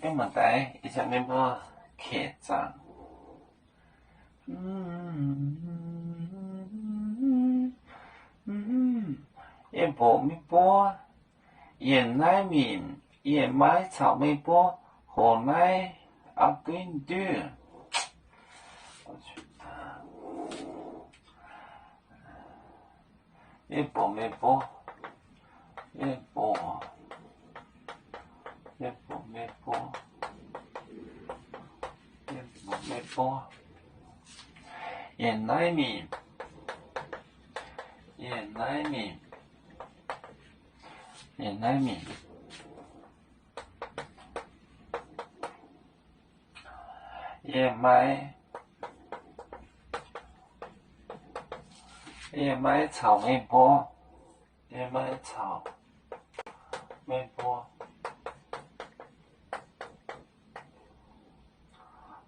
并问题，伊只面包客栈。也无面包，盐奶面，也买草莓包，河奶阿根多。也无面包，也无面包，也无面包，盐奶面，盐奶面，盐奶面，也买草莓包，也买草莓包。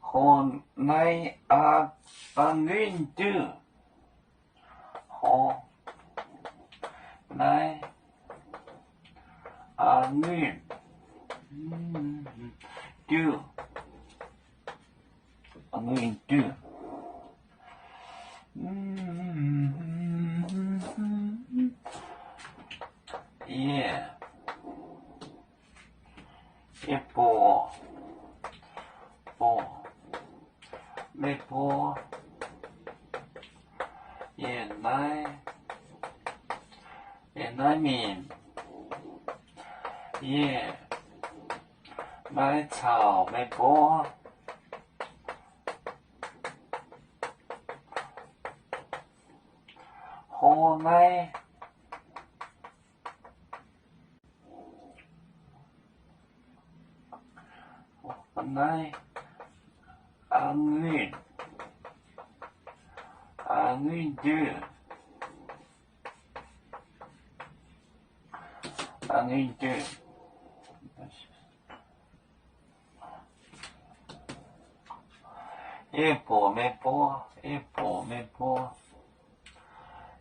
河奶阿根多，河奶阿根多，阿根多。也波没波，也奶面，也买草莓波，河奶。奶阿根多，阿根多。也波没波，也波没波。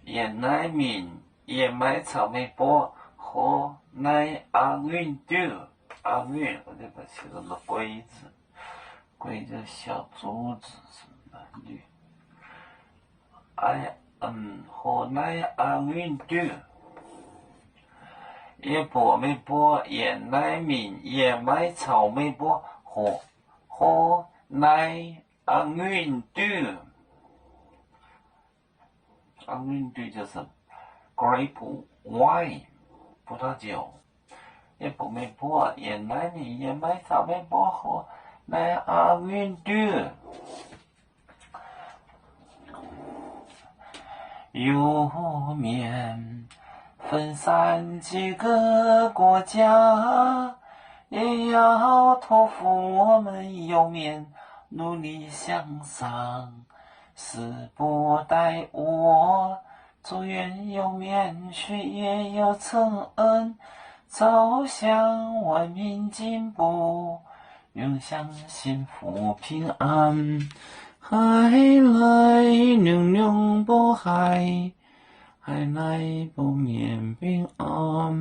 盐奶面，也买草莓波，河奶阿根多。阿根，我这个写的是龟字，龟叫小竹子是男女。河奶阿根多，也波没波，盐奶面，也买草莓波，河奶阿根多。阿根多就是 grape wine 葡萄酒。也不没波，盐奶面，也买草莓波，河奶阿根多。油面分散几个国家，也要托付我们油面努力向上，时不待我，祝愿油面学业有成恩，走向文明进步，永享幸福平安。海来娘娘不海，海来不免平安。